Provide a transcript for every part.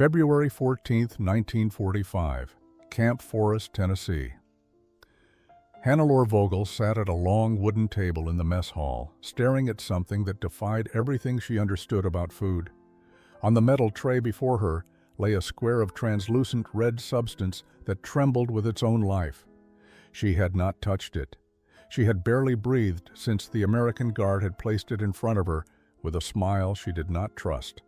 February 14, 1945, Camp Forest, Tennessee. Hannelore Vogel sat at a long wooden table in the mess hall, staring at something that defied everything she understood about food. On the metal tray before her lay a square of translucent red substance that trembled with its own life. She had not touched it. She had barely breathed since the American guard had placed it in front of her with a smile she did not trust.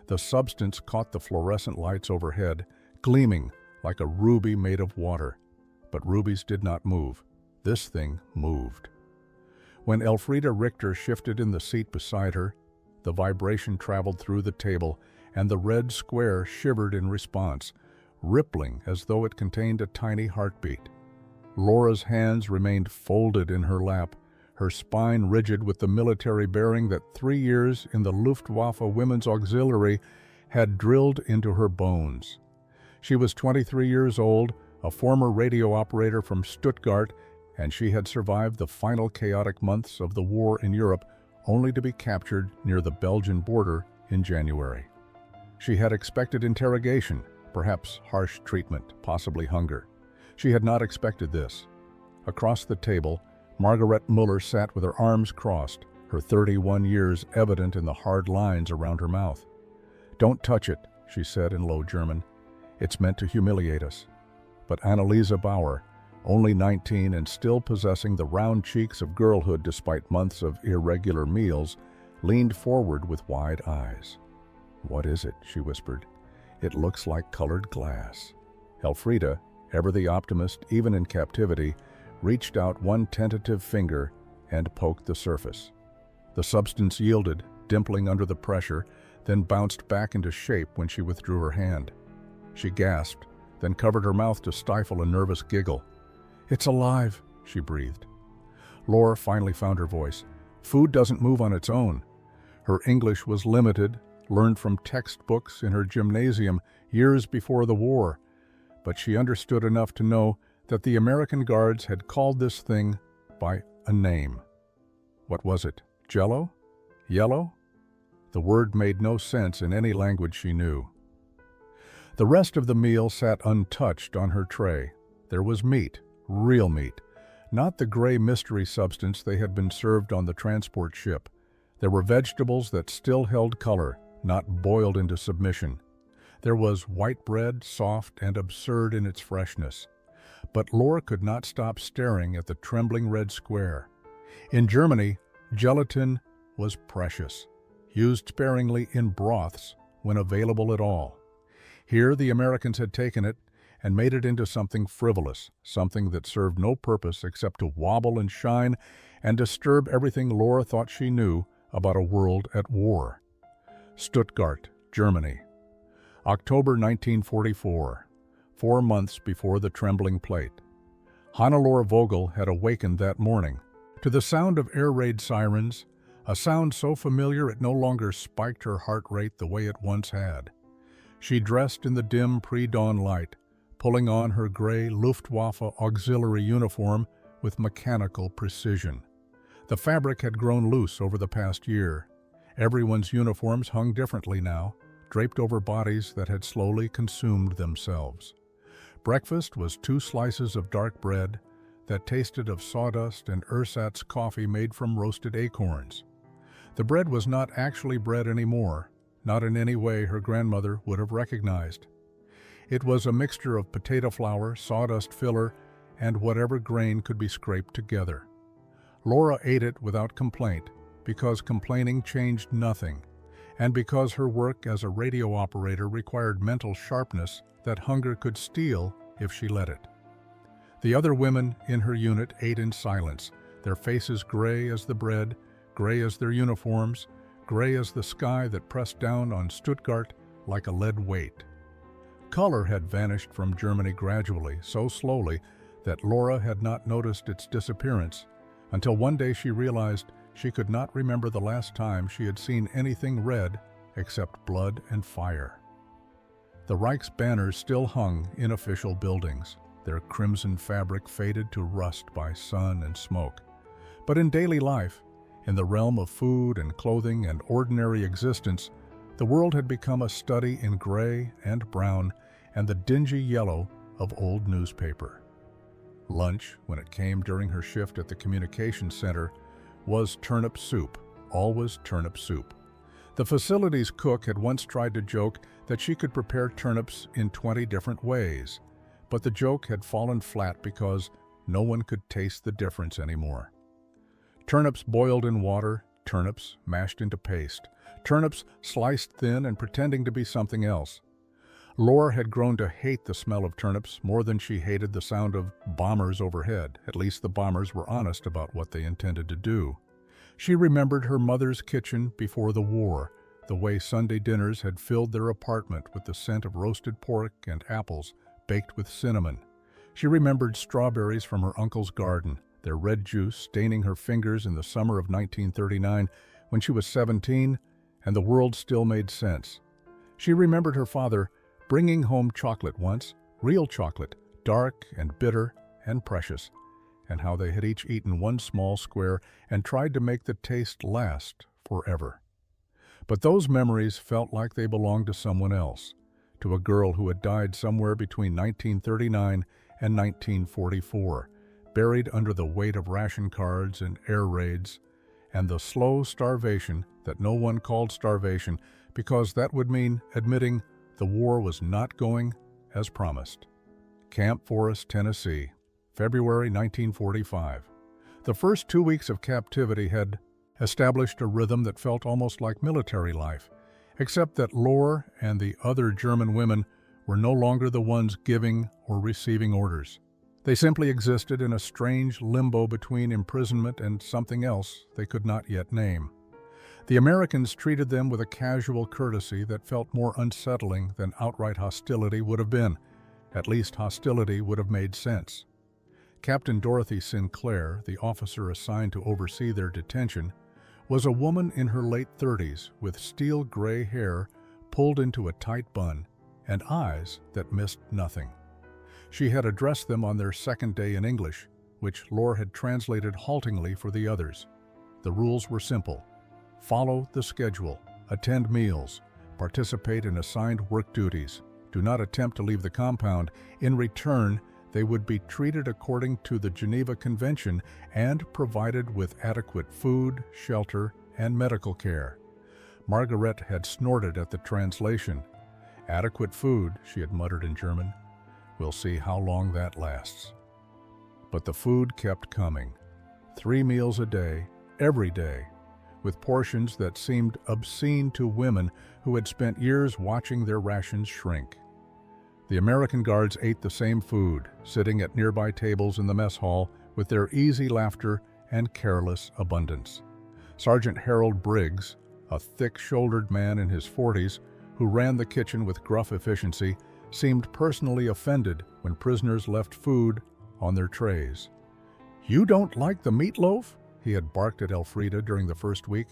The substance caught the fluorescent lights overhead, gleaming like a ruby made of water. But rubies did not move. This thing moved. When Elfrida Richter shifted in the seat beside her, the vibration traveled through the table, and the red square shivered in response, rippling as though it contained a tiny heartbeat. Laura's hands remained folded in her lap, her spine rigid with the military bearing that 3 years in the Luftwaffe Women's Auxiliary had drilled into her bones. She was 23 years old, a former radio operator from Stuttgart, and she had survived the final chaotic months of the war in Europe, only to be captured near the Belgian border in January. She had expected interrogation, perhaps harsh treatment, possibly hunger. She had not expected this. Across the table, Margaret Muller sat with her arms crossed, her 31 years evident in the hard lines around her mouth. "Don't touch it," she said in low German. "It's meant to humiliate us." But Anneliese Bauer, only 19 and still possessing the round cheeks of girlhood despite months of irregular meals, leaned forward with wide eyes. "What is it?" she whispered. "It looks like colored glass." Elfrida, ever the optimist even in captivity, reached out one tentative finger and poked the surface. The substance yielded, dimpling under the pressure, then bounced back into shape when she withdrew her hand. She gasped, then covered her mouth to stifle a nervous giggle. "It's alive," she breathed. Laura finally found her voice. "Food doesn't move on its own." Her English was limited, learned from textbooks in her gymnasium years before the war, but she understood enough to know that the American guards had called this thing by a name. What was it? Jell-O? Yellow? The word made no sense in any language she knew. The rest of the meal sat untouched on her tray. There was meat, real meat, not the gray mystery substance they had been served on the transport ship. There were vegetables that still held color, not boiled into submission. There was white bread, soft and absurd in its freshness. But Laura could not stop staring at the trembling red square. In Germany, gelatin was precious, used sparingly in broths when available at all. Here the Americans had taken it and made it into something frivolous, something that served no purpose except to wobble and shine and disturb everything Laura thought she knew about a world at war. Stuttgart, Germany. October 1944, 4 months before the trembling plate. Hannelore Vogel had awakened that morning to the sound of air raid sirens, a sound so familiar it no longer spiked her heart rate the way it once had. She dressed in the dim pre-dawn light, pulling on her gray Luftwaffe auxiliary uniform with mechanical precision. The fabric had grown loose over the past year. Everyone's uniforms hung differently now, draped over bodies that had slowly consumed themselves. Breakfast was 2 slices of dark bread that tasted of sawdust and ersatz coffee made from roasted acorns. The bread was not actually bread anymore, not in any way her grandmother would have recognized. It was a mixture of potato flour, sawdust filler, and whatever grain could be scraped together. Laura ate it without complaint, because complaining changed nothing, and because her work as a radio operator required mental sharpness that hunger could steal if she let it. The other women in her unit ate in silence, their faces gray as the bread, gray as their uniforms, gray as the sky that pressed down on Stuttgart like a lead weight. Color had vanished from Germany gradually, so slowly that Laura had not noticed its disappearance, until one day she realized she could not remember the last time she had seen anything red except blood and fire. The Reich's banners still hung in official buildings, their crimson fabric faded to rust by sun and smoke. But in daily life, in the realm of food and clothing and ordinary existence, The world had become a study in gray and brown and the dingy yellow of old newspaper. Lunch, when it came during her shift at the communications center, was turnip soup, always turnip soup. The facility's cook had once tried to joke that she could prepare turnips in 20 different ways, but the joke had fallen flat because no one could taste the difference anymore. Turnips boiled in water, turnips mashed into paste, turnips sliced thin and pretending to be something else. Laura had grown to hate the smell of turnips more than she hated the sound of bombers overhead. At least the bombers were honest about what they intended to do. She remembered her mother's kitchen before the war, the way Sunday dinners had filled their apartment with the scent of roasted pork and apples baked with cinnamon. She remembered strawberries from her uncle's garden, their red juice staining her fingers in the summer of 1939 when she was 17 and the world still made sense. She remembered her father bringing home chocolate once, real chocolate, dark and bitter and precious, and how they had each eaten one small square and tried to make the taste last forever. But those memories felt like they belonged to someone else, to a girl who had died somewhere between 1939 and 1944, buried under the weight of ration cards and air raids, and the slow starvation that no one called starvation because that would mean admitting the war was not going as promised. Camp Forest, Tennessee, February 1945. The first 2 weeks of captivity had established a rhythm that felt almost like military life, except that Laura and the other German women were no longer the ones giving or receiving orders. They simply existed in a strange limbo between imprisonment and something else they could not yet name. The Americans treated them with a casual courtesy that felt more unsettling than outright hostility would have been. At least hostility would have made sense. Captain Dorothy Sinclair, the officer assigned to oversee their detention, was a woman in her late 30s with steel gray hair pulled into a tight bun and eyes that missed nothing. She had addressed them on their second day in English, which Laura had translated haltingly for the others. The rules were simple. Follow the schedule, attend meals, participate in assigned work duties, do not attempt to leave the compound. In return, they would be treated according to the Geneva Convention and provided with adequate food, shelter, and medical care. Margaret had snorted at the translation. Adequate food, she had muttered in German. We'll see how long that lasts. But the food kept coming. 3 meals a day, every day, with portions that seemed obscene to women who had spent years watching their rations shrink. The American guards ate the same food, sitting at nearby tables in the mess hall with their easy laughter and careless abundance. Sergeant Harold Briggs, a thick-shouldered man in his 40s who ran the kitchen with gruff efficiency, seemed personally offended when prisoners left food on their trays. "You don't like the meatloaf?" he had barked at Elfrida during the first week.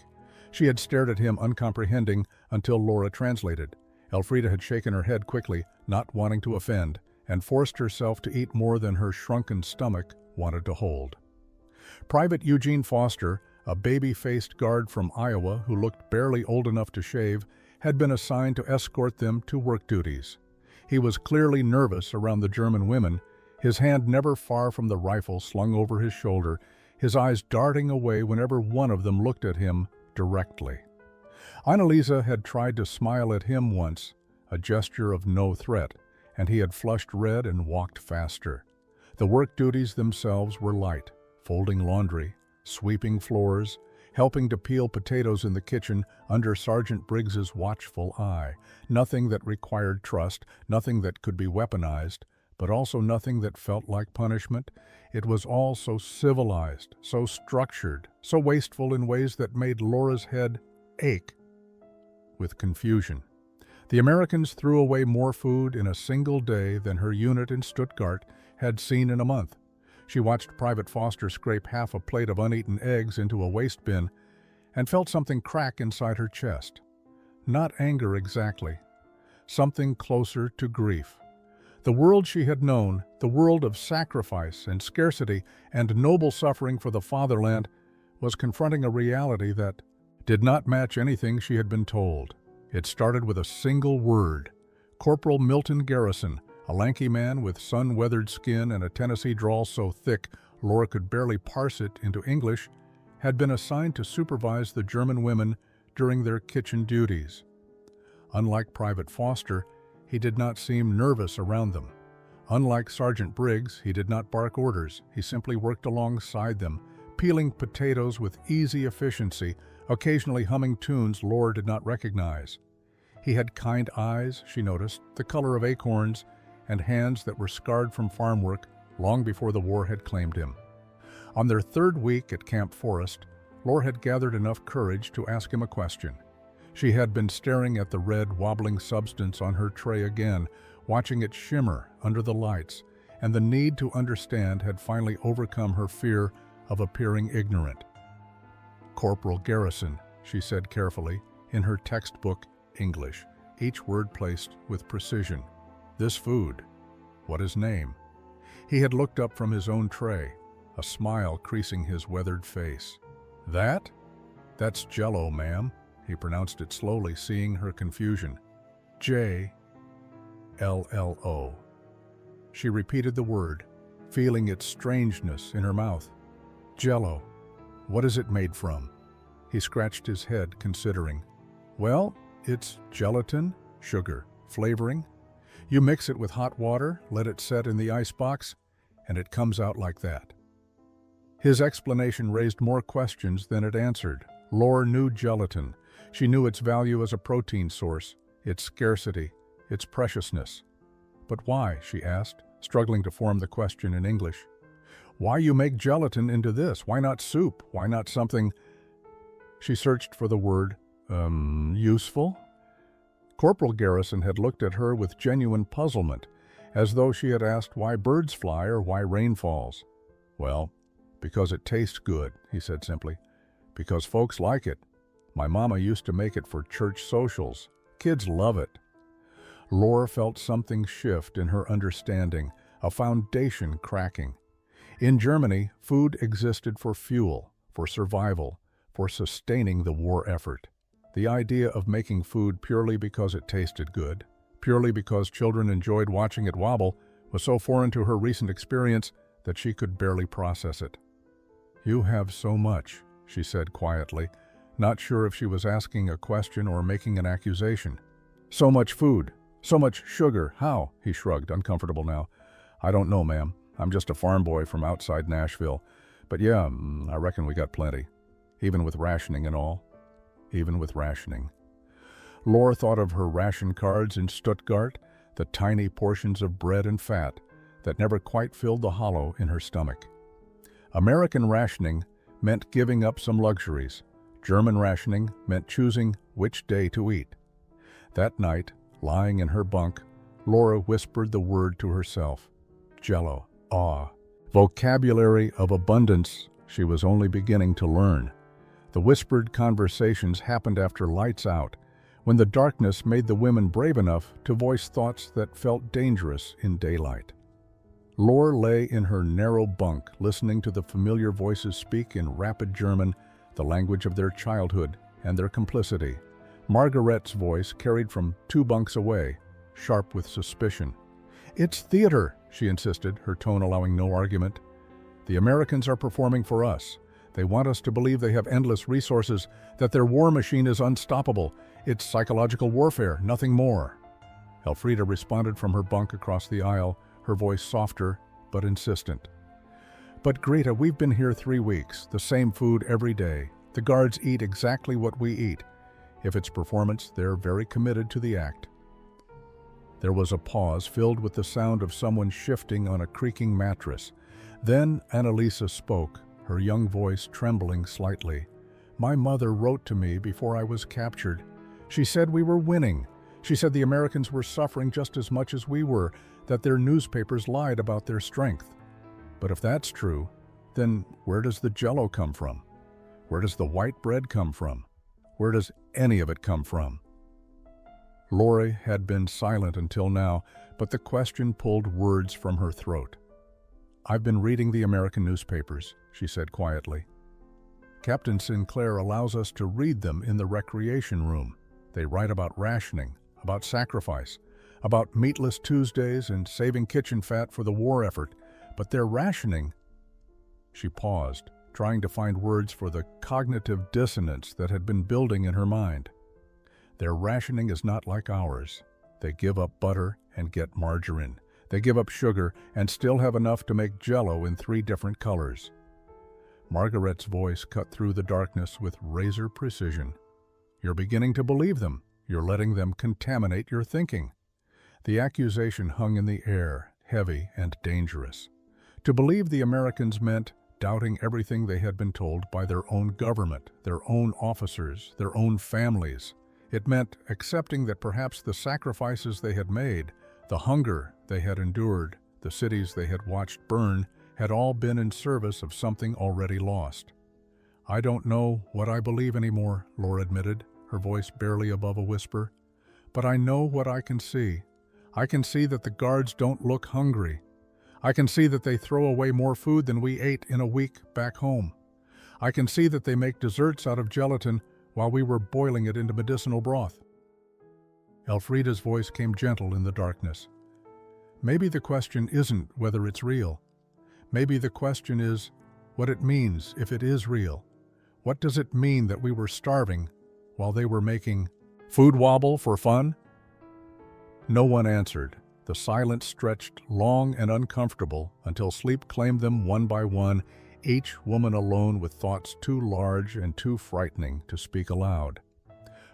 She had stared at him uncomprehending until Laura translated. Elfrida had shaken her head quickly, not wanting to offend, and forced herself to eat more than her shrunken stomach wanted to hold. Private Eugene Foster, a baby-faced guard from Iowa who looked barely old enough to shave, had been assigned to escort them to work duties. He was clearly nervous around the German women, his hand never far from the rifle slung over his shoulder, his eyes darting away whenever one of them looked at him directly. Annalisa had tried to smile at him once, a gesture of no threat, and he had flushed red and walked faster. The work duties themselves were light, folding laundry, sweeping floors, helping to peel potatoes in the kitchen under Sergeant Briggs's watchful eye. Nothing that required trust, nothing that could be weaponized, but also nothing that felt like punishment. It was all so civilized, so structured, so wasteful in ways that made Laura's head ache with confusion. The Americans threw away more food in a single day than her unit in Stuttgart had seen in a month. She watched Private Foster scrape half a plate of uneaten eggs into a waste bin and felt something crack inside her chest. Not anger exactly, something closer to grief. The world she had known, the world of sacrifice and scarcity and noble suffering for the fatherland, was confronting a reality that did not match anything she had been told. It started with a single word. Corporal Milton Garrison, a lanky man with sun-weathered skin and a Tennessee drawl so thick Laura could barely parse it into English, had been assigned to supervise the German women during their kitchen duties. Unlike Private Foster, he did not seem nervous around them. Unlike Sergeant Briggs, he did not bark orders. He simply worked alongside them, peeling potatoes with easy efficiency, occasionally humming tunes Laura did not recognize. He had kind eyes, she noticed, the color of acorns, and hands that were scarred from farm work long before the war had claimed him. On their third week at Camp Forest, Laura had gathered enough courage to ask him a question. She had been staring at the red, wobbling substance on her tray again, watching it shimmer under the lights, and the need to understand had finally overcome her fear of appearing ignorant. "Corporal Garrison," she said carefully, in her textbook English, each word placed with precision. "This food, what is name?" He had looked up from his own tray, a smile creasing his weathered face. That's Jell-O, ma'am," he pronounced it slowly, seeing her confusion. J-L-L-O. She repeated the word, feeling its strangeness in her mouth. "Jell-O. What is it made from?" He scratched his head, considering. "Well, it's gelatin, sugar, flavoring. You mix it with hot water, let it set in the icebox, and it comes out like that." His explanation raised more questions than it answered. Laura knew gelatin. She knew its value as a protein source, its scarcity, its preciousness. "But why?" she asked, struggling to form the question in English. "Why you make gelatin into this? Why not soup? Why not something—" She searched for the word, useful? Corporal Garrison had looked at her with genuine puzzlement, as though she had asked why birds fly or why rain falls. "Well, because it tastes good," he said simply. "Because folks like it. My mama used to make it for church socials. Kids love it." Laura felt something shift in her understanding, a foundation cracking. In Germany, food existed for fuel, for survival, for sustaining the war effort. The idea of making food purely because it tasted good, purely because children enjoyed watching it wobble, was so foreign to her recent experience that she could barely process it. "You have so much," she said quietly, not sure if she was asking a question or making an accusation. "So much food, so much sugar, how?" he shrugged, uncomfortable now. "I don't know, ma'am. I'm just a farm boy from outside Nashville. But yeah, I reckon we got plenty. Even with rationing and all. Even with rationing." Laura thought of her ration cards in Stuttgart, the tiny portions of bread and fat that never quite filled the hollow in her stomach. American rationing meant giving up some luxuries. German rationing meant choosing which day to eat. That night, lying in her bunk, Laura whispered the word to herself. Jell-O. Vocabulary of abundance she was only beginning to learn. The whispered conversations happened after lights out, when the darkness made the women brave enough to voice thoughts that felt dangerous in daylight. Laura lay in her narrow bunk, listening to the familiar voices speak in rapid German, the language of their childhood and their complicity. Margaret's voice carried from 2 bunks away, sharp with suspicion. "It's theater," she insisted, her tone allowing no argument. "The Americans are performing for us. They want us to believe they have endless resources, that their war machine is unstoppable. It's psychological warfare, nothing more." Elfrida responded from her bunk across the aisle, her voice softer but insistent. "But Greta, we've been here 3 weeks, the same food every day. The guards eat exactly what we eat. If it's performance, they're very committed to the act." There was a pause filled with the sound of someone shifting on a creaking mattress. Then Annalisa spoke, her young voice trembling slightly. "My mother wrote to me before I was captured. She said we were winning. She said the Americans were suffering just as much as we were, that their newspapers lied about their strength. But if that's true, then where does the Jell-O come from? Where does the white bread come from? Where does any of it come from?" Laura had been silent until now, but the question pulled words from her throat. "I've been reading the American newspapers," she said quietly. "Captain Sinclair allows us to read them in the recreation room. They write about rationing, about sacrifice, about meatless Tuesdays and saving kitchen fat for the war effort, but their rationing—" She paused, trying to find words for the cognitive dissonance that had been building in her mind. "Their rationing is not like ours. They give up butter and get margarine. They give up sugar and still have enough to make Jell-O in 3 different colors." Margaret's voice cut through the darkness with razor precision. "You're beginning to believe them. You're letting them contaminate your thinking." The accusation hung in the air, heavy and dangerous. To believe the Americans meant doubting everything they had been told by their own government, their own officers, their own families. It meant accepting that perhaps the sacrifices they had made, the hunger they had endured, the cities they had watched burn, had all been in service of something already lost. "I don't know what I believe anymore," Laura admitted, her voice barely above a whisper. "But I know what I can see. I can see that the guards don't look hungry. I can see that they throw away more food than we ate in a week back home. I can see that they make desserts out of gelatin while we were boiling it into medicinal broth." Elfrida's voice came gentle in the darkness. "Maybe the question isn't whether it's real. Maybe the question is what it means if it is real. What does it mean that we were starving while they were making food wobble for fun?" No one answered. The silence stretched long and uncomfortable until sleep claimed them one by one, each woman alone with thoughts too large and too frightening to speak aloud.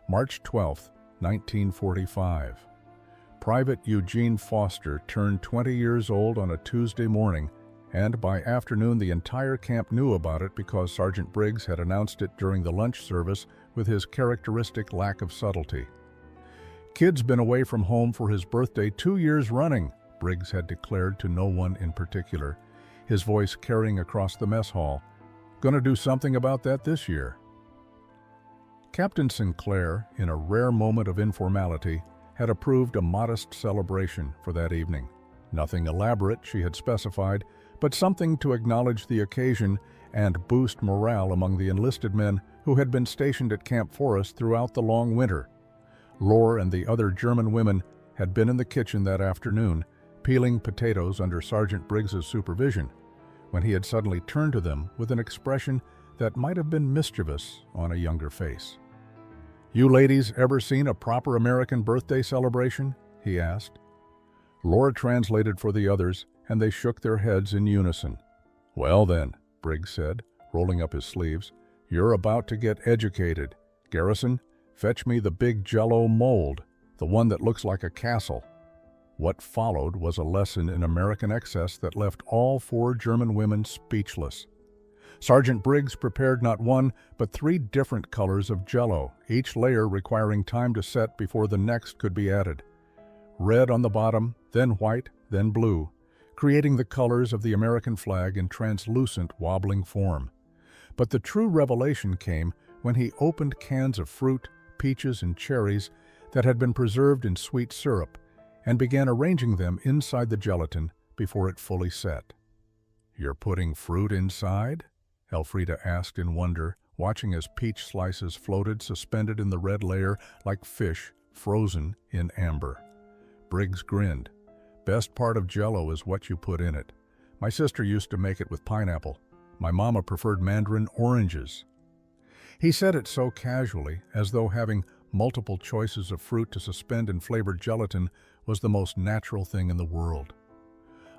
March 12, 1945. Private Eugene Foster turned 20 years old on a Tuesday morning, and by afternoon the entire camp knew about it because Sergeant Briggs had announced it during the lunch service with his characteristic lack of subtlety. "Kid's been away from home for his birthday 2 years running," Briggs had declared to no one in particular, his voice carrying across the mess hall. "Gonna do something about that this year." Captain Sinclair, in a rare moment of informality, had approved a modest celebration for that evening. Nothing elaborate, she had specified, but something to acknowledge the occasion and boost morale among the enlisted men who had been stationed at Camp Forest throughout the long winter. Lore and the other German women had been in the kitchen that afternoon, peeling potatoes under Sergeant Briggs's supervision, when he had suddenly turned to them with an expression that might have been mischievous on a younger face. "You ladies ever seen a proper American birthday celebration?" he asked. Lore translated for the others, and they shook their heads in unison. "Well then," Briggs said, rolling up his sleeves, "you're about to get educated. Garrison, fetch me the big Jell-O mold, the one that looks like a castle." What followed was a lesson in American excess that left all 4 German women speechless. Sergeant Briggs prepared not 1, but 3 different colors of Jell-O, each layer requiring time to set before the next could be added. Red on the bottom, then white, then blue, creating the colors of the American flag in translucent, wobbling form. But the true revelation came when he opened cans of fruit, peaches, and cherries that had been preserved in sweet syrup, and began arranging them inside the gelatin before it fully set. "You're putting fruit inside?" Elfrida asked in wonder, watching as peach slices floated suspended in the red layer like fish frozen in amber. Briggs grinned. "Best part of Jell-O is what you put in it. My sister used to make it with pineapple. My mama preferred mandarin oranges." He said it so casually, as though having multiple choices of fruit to suspend in flavored gelatin was the most natural thing in the world.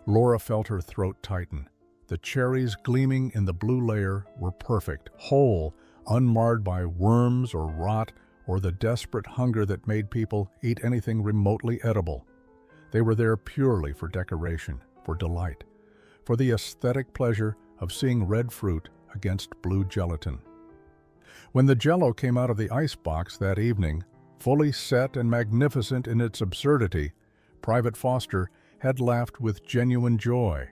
Laura felt her throat tighten. The cherries gleaming in the blue layer were perfect, whole, unmarred by worms or rot or the desperate hunger that made people eat anything remotely edible. They were there purely for decoration, for delight, for the aesthetic pleasure of seeing red fruit against blue gelatin. When the Jell-O came out of the icebox that evening, fully set and magnificent in its absurdity, Private Foster had laughed with genuine joy.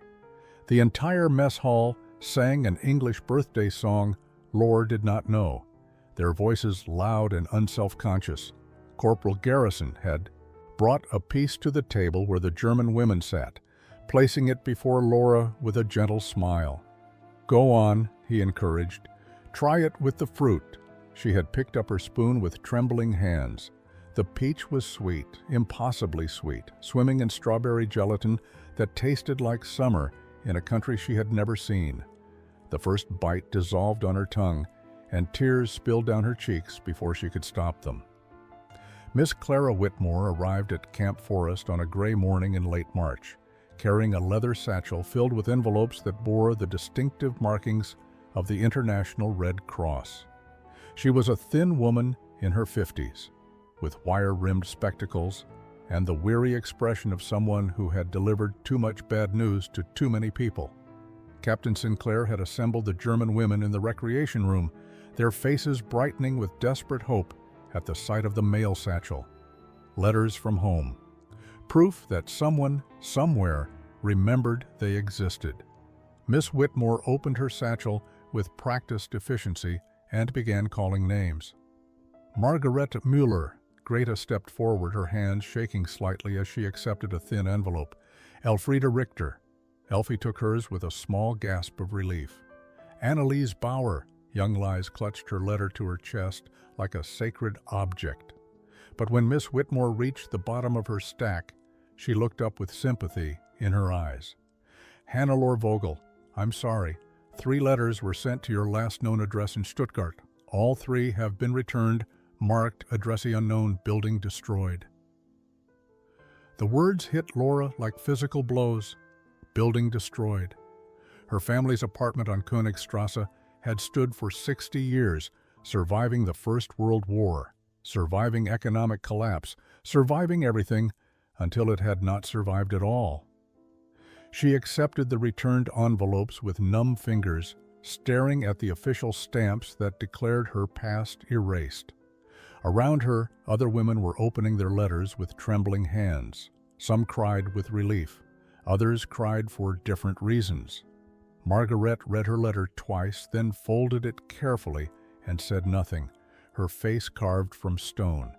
The entire mess hall sang an English birthday song Lore did not know, their voices loud and unself-conscious. Corporal Garrison had brought a piece to the table where the German women sat, placing it before Laura with a gentle smile. "Go on," he encouraged. "Try it with the fruit." She had picked up her spoon with trembling hands. The peach was sweet, impossibly sweet, swimming in strawberry gelatin that tasted like summer in a country she had never seen. The first bite dissolved on her tongue, and tears spilled down her cheeks before she could stop them. Miss Clara Whitmore arrived at Camp Forest on a gray morning in late March, carrying a leather satchel filled with envelopes that bore the distinctive markings of the International Red Cross. She was a thin woman in her 50s, with wire-rimmed spectacles and the weary expression of someone who had delivered too much bad news to too many people. Captain Sinclair had assembled the German women in the recreation room, their faces brightening with desperate hope at the sight of the mail satchel. Letters from home. Proof that someone, somewhere, remembered they existed. Miss Whitmore opened her satchel with practiced efficiency and began calling names. Margarete Müller. Greta stepped forward, her hands shaking slightly as she accepted a thin envelope. Elfriede Richter. Elfie took hers with a small gasp of relief. Anneliese Bauer. Young Liz clutched her letter to her chest like a sacred object. But when Miss Whitmore reached the bottom of her stack, she looked up with sympathy in her eyes. Hannelore Vogel, I'm sorry. 3 letters were sent to your last known address in Stuttgart. All 3 have been returned, marked addressee unknown, building destroyed. The words hit Laura like physical blows. Building destroyed. Her family's apartment on Königstrasse had stood for 60 years, surviving the First World War, surviving economic collapse, surviving everything until it had not survived at all. She accepted the returned envelopes with numb fingers, staring at the official stamps that declared her past erased. Around her, other women were opening their letters with trembling hands. Some cried with relief. Others cried for different reasons. Margaret read her letter twice, then folded it carefully and said nothing, her face carved from stone.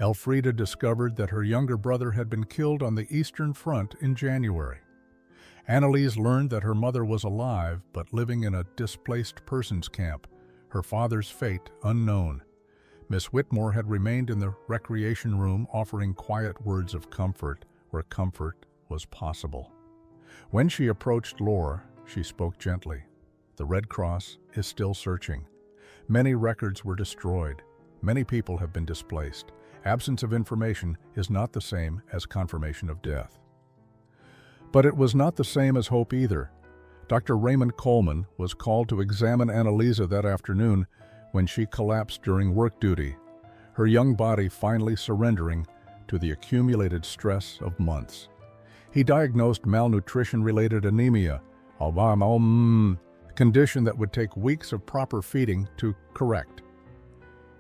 Elfriede discovered that her younger brother had been killed on the Eastern Front in January. Anneliese learned that her mother was alive but living in a displaced persons camp, her father's fate unknown. Miss Whitmore had remained in the recreation room offering quiet words of comfort where comfort was possible. When she approached Laura, she spoke gently. The Red Cross is still searching. Many records were destroyed. Many people have been displaced. Absence of information is not the same as confirmation of death. But it was not the same as hope either. Dr. Raymond Coleman was called to examine Anneliese that afternoon when she collapsed during work duty, her young body finally surrendering to the accumulated stress of months. He diagnosed malnutrition-related anemia, a condition that would take weeks of proper feeding to correct.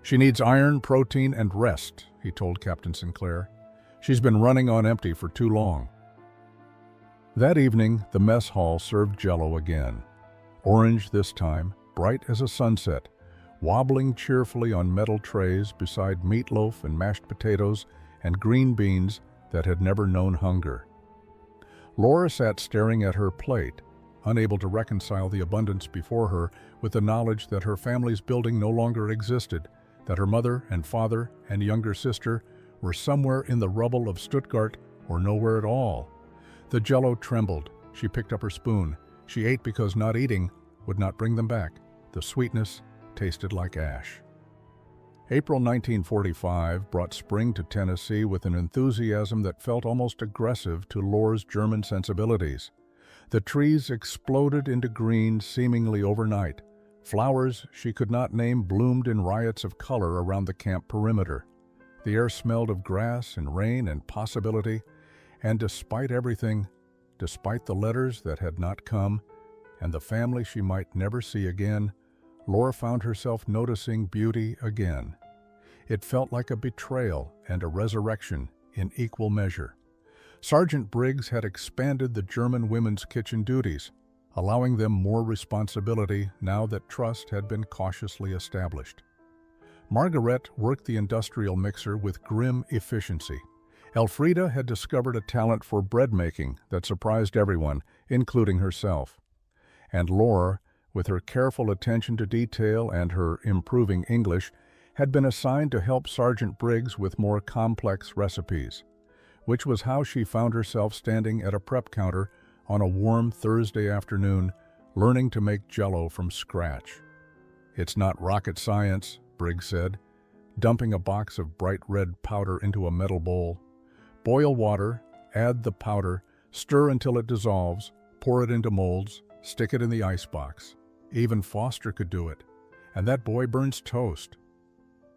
She needs iron, protein, and rest, he told Captain Sinclair. She's been running on empty for too long. That evening, the mess hall served Jell-O again. Orange this time, bright as a sunset, wobbling cheerfully on metal trays beside meatloaf and mashed potatoes and green beans that had never known hunger. Laura sat staring at her plate, unable to reconcile the abundance before her with the knowledge that her family's building no longer existed, that her mother and father and younger sister were somewhere in the rubble of Stuttgart or nowhere at all. The Jell-O trembled. She picked up her spoon. She ate because not eating would not bring them back. The sweetness tasted like ash. April 1945 brought spring to Tennessee with an enthusiasm that felt almost aggressive to Laura's German sensibilities. The trees exploded into green seemingly overnight. Flowers she could not name bloomed in riots of color around the camp perimeter. The air smelled of grass and rain and possibility, and despite everything, despite the letters that had not come, and the family she might never see again, Laura found herself noticing beauty again. It felt like a betrayal and a resurrection in equal measure. Sergeant Briggs had expanded the German women's kitchen duties, allowing them more responsibility now that trust had been cautiously established. Margaret worked the industrial mixer with grim efficiency. Elfriede had discovered a talent for bread making that surprised everyone, including herself. And Laura, with her careful attention to detail and her improving English, had been assigned to help Sergeant Briggs with more complex recipes, which was how she found herself standing at a prep counter on a warm Thursday afternoon, learning to make Jell-O from scratch. "It's not rocket science," Briggs said, dumping a box of bright red powder into a metal bowl. "Boil water, add the powder, stir until it dissolves, pour it into molds, stick it in the icebox. Even Foster could do it. And that boy burns toast."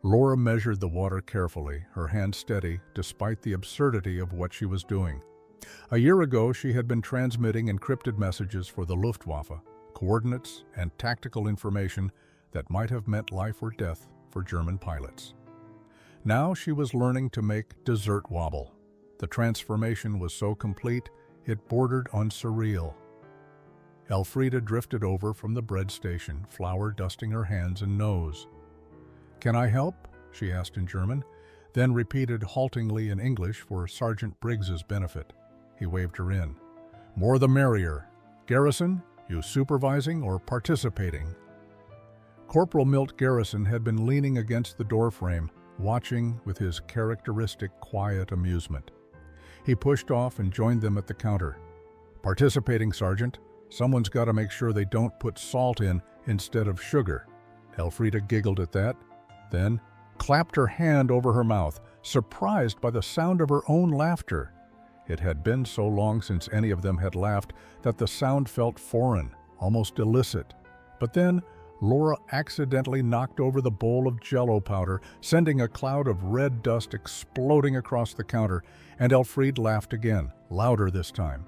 Laura measured the water carefully, her hand steady despite the absurdity of what she was doing. A year ago, she had been transmitting encrypted messages for the Luftwaffe, coordinates and tactical information that might have meant life or death for German pilots. Now she was learning to make dessert wobble. The transformation was so complete, it bordered on surreal. Elfrida drifted over from the bread station, flour dusting her hands and nose. "Can I help?" she asked in German, then repeated haltingly in English for Sergeant Briggs's benefit. He waved her in. "More the merrier. Garrison, you supervising or participating?" Corporal Milt Garrison had been leaning against the doorframe, watching with his characteristic quiet amusement. He pushed off and joined them at the counter. "Participating, Sergeant. Someone's got to make sure they don't put salt in instead of sugar." Elfrida giggled at that, then clapped her hand over her mouth, surprised by the sound of her own laughter. It had been so long since any of them had laughed that the sound felt foreign, almost illicit. But then Laura accidentally knocked over the bowl of Jell-O powder, sending a cloud of red dust exploding across the counter, and Elfriede laughed again, louder this time.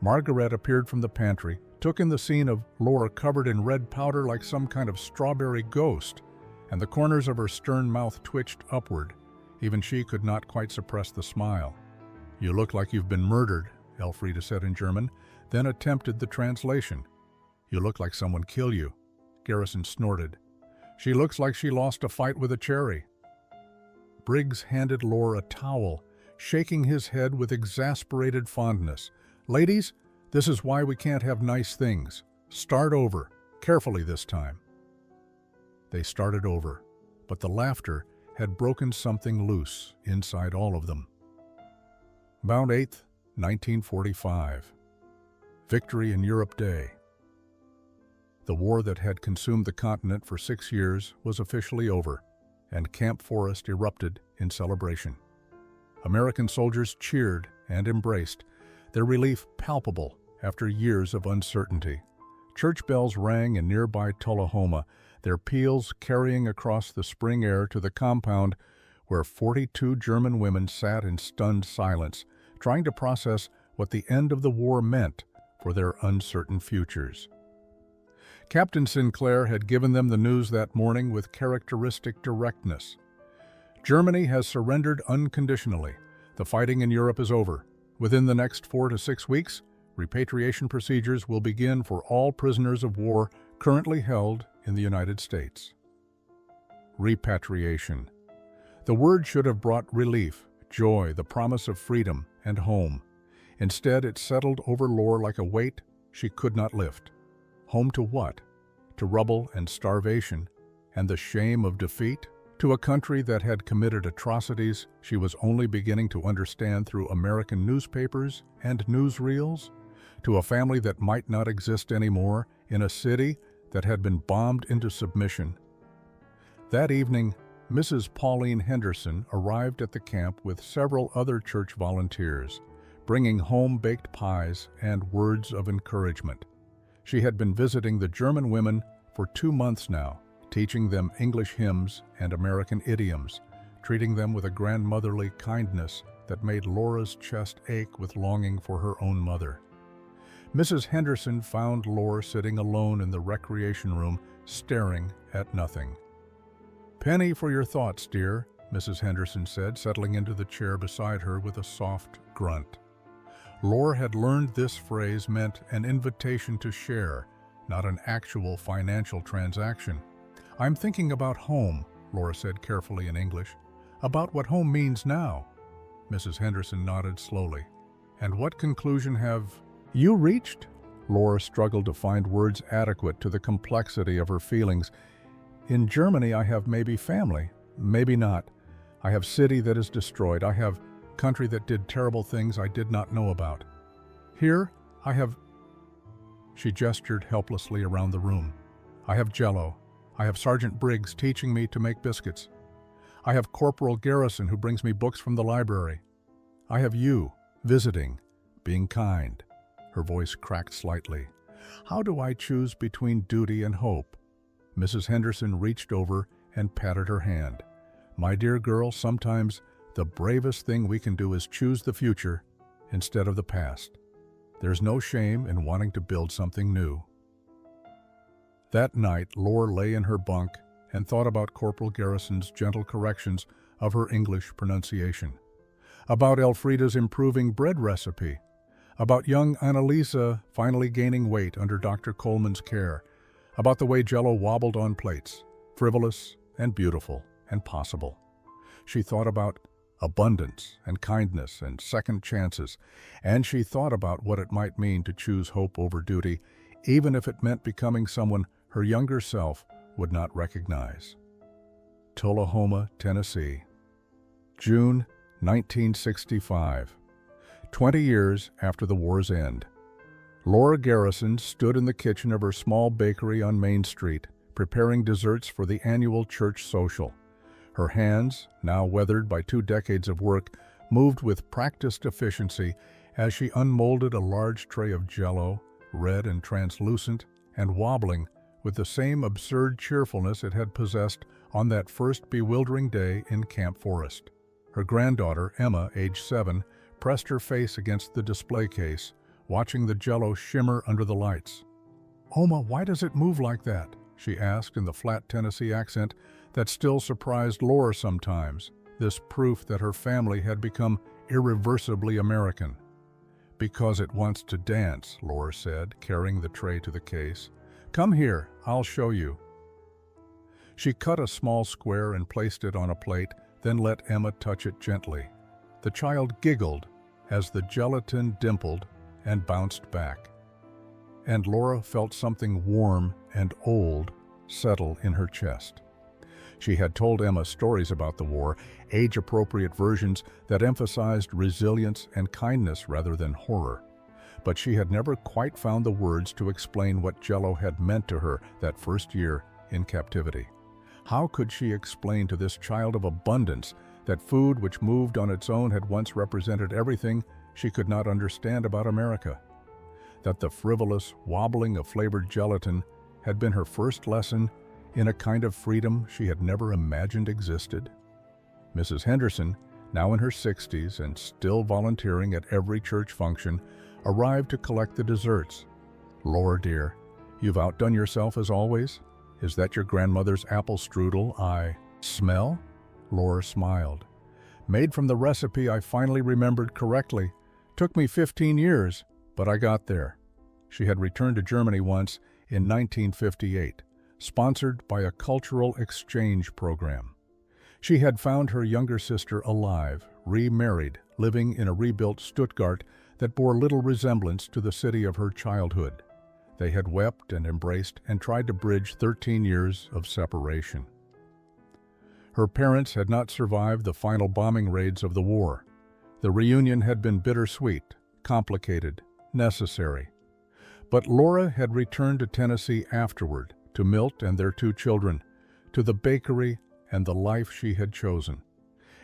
Margaret appeared from the pantry, took in the scene of Laura covered in red powder like some kind of strawberry ghost, and the corners of her stern mouth twitched upward. Even she could not quite suppress the smile. "You look like you've been murdered," Elfrida said in German, then attempted the translation. "You look like someone killed you," Garrison snorted. "She looks like she lost a fight with a cherry." Briggs handed Laura a towel, shaking his head with exasperated fondness. "Ladies, this is why we can't have nice things. Start over, carefully this time." They started over, but the laughter had broken something loose inside all of them. Bound 8th, 1945. Victory in Europe Day. The war that had consumed the continent for 6 years was officially over, and Camp Forest erupted in celebration. American soldiers cheered and embraced, their relief palpable after years of uncertainty. Church bells rang in nearby Tullahoma, their peals carrying across the spring air to the compound where 42 German women sat in stunned silence, trying to process what the end of the war meant for their uncertain futures. Captain Sinclair had given them the news that morning with characteristic directness. "Germany has surrendered unconditionally. The fighting in Europe is over. Within the next 4 to 6 weeks, repatriation procedures will begin for all prisoners of war currently held in the United States." Repatriation. The word should have brought relief, joy, the promise of freedom and home. Instead, it settled over Laura like a weight she could not lift. Home to what? To rubble and starvation, and the shame of defeat? To a country that had committed atrocities she was only beginning to understand through American newspapers and newsreels? To a family that might not exist anymore, in a city that had been bombed into submission? That evening, Mrs. Pauline Henderson arrived at the camp with several other church volunteers, bringing home-baked pies and words of encouragement. She had been visiting the German women for 2 months now, teaching them English hymns and American idioms, treating them with a grandmotherly kindness that made Laura's chest ache with longing for her own mother. Mrs. Henderson found Laura sitting alone in the recreation room, staring at nothing. "Penny for your thoughts, dear," Mrs. Henderson said, settling into the chair beside her with a soft grunt. Laura had learned this phrase meant an invitation to share, not an actual financial transaction. "I'm thinking about home," Laura said carefully in English. "About what home means now." Mrs. Henderson nodded slowly. "And what conclusion have you reached?" Laura struggled to find words adequate to the complexity of her feelings. "In Germany, I have maybe family, Maybe not. I have city that is destroyed. I have country that did terrible things I did not know about. Here, I have—" She gestured helplessly around the room. "I have Jell-O. I have Sergeant Briggs teaching me to make biscuits. I have Corporal Garrison who brings me books from the library. I have you, visiting, being kind." Her voice cracked slightly. "How do I choose between duty and hope?" Mrs. Henderson reached over and patted her hand. "My dear girl, sometimes the bravest thing we can do is choose the future instead of the past. There's no shame in wanting to build something new." That night, Lore lay in her bunk and thought about Corporal Garrison's gentle corrections of her English pronunciation, about Elfrida's improving bread recipe, about young Annalisa finally gaining weight under Dr. Coleman's care, about the way Jell-O wobbled on plates, frivolous and beautiful and possible. She thought about abundance and kindness and second chances, and she thought about what it might mean to choose hope over duty, even if it meant becoming someone her younger self would not recognize. Tullahoma, Tennessee. June 1965. 20 years after the war's end. Laura Garrison stood in the kitchen of her small bakery on Main Street, preparing desserts for the annual church social. Her hands, now weathered by 2 decades of work, moved with practiced efficiency as she unmolded a large tray of Jell-O, red and translucent, and wobbling with the same absurd cheerfulness it had possessed on that first bewildering day in Camp Forest. Her granddaughter, Emma, age 7, pressed her face against the display case, watching the Jell-O shimmer under the lights. "Oma, why does it move like that?" she asked in the flat Tennessee accent that still surprised Laura sometimes, this proof that her family had become irreversibly American. "Because it wants to dance," Laura said, carrying the tray to the case. "Come here, I'll show you." She cut a small square and placed it on a plate, then let Emma touch it gently. The child giggled as the gelatin dimpled and bounced back. And Laura felt something warm and old settle in her chest. She had told Emma stories about the war, age-appropriate versions that emphasized resilience and kindness rather than horror. But she had never quite found the words to explain what Jell-O had meant to her that first year in captivity. How could she explain to this child of abundance that food which moved on its own had once represented everything she could not understand about America? That the frivolous wobbling of flavored gelatin had been her first lesson in a kind of freedom she had never imagined existed? Mrs. Henderson, now in her 60s and still volunteering at every church function, arrived to collect the desserts. "Laura, dear, you've outdone yourself as always. Is that your grandmother's apple strudel I smell?" Laura smiled. "Made from the recipe I finally remembered correctly. Took me 15 years, but I got there." She had returned to Germany once in 1958, sponsored by a cultural exchange program. She had found her younger sister alive, remarried, living in a rebuilt Stuttgart that bore little resemblance to the city of her childhood. They had wept and embraced and tried to bridge 13 years of separation. Her parents had not survived the final bombing raids of the war. The reunion had been bittersweet, complicated, necessary. But Laura had returned to Tennessee afterward, to Milt and their 2 children, to the bakery and the life she had chosen.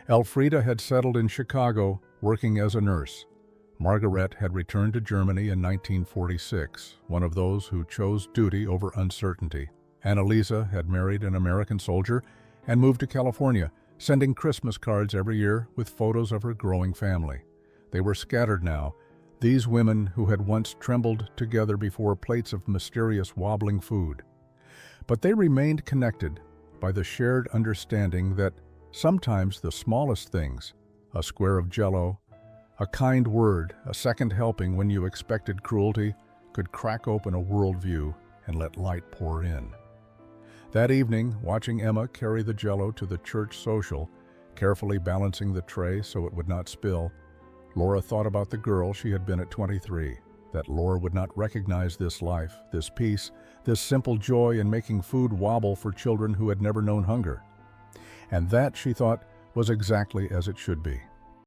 Elfrida had settled in Chicago, working as a nurse. Margaret had returned to Germany in 1946, one of those who chose duty over uncertainty. Annalisa had married an American soldier and moved to California, sending Christmas cards every year with photos of her growing family. They were scattered now, these women who had once trembled together before plates of mysterious wobbling food. But they remained connected by the shared understanding that sometimes the smallest things, a square of Jell-O, a kind word, a second helping when you expected cruelty, could crack open a worldview and let light pour in. That evening, watching Emma carry the Jell-O to the church social, carefully balancing the tray so it would not spill, Laura thought about the girl she had been at 23, that Laura would not recognize this life, this peace, this simple joy in making food wobble for children who had never known hunger. And that, she thought, was exactly as it should be.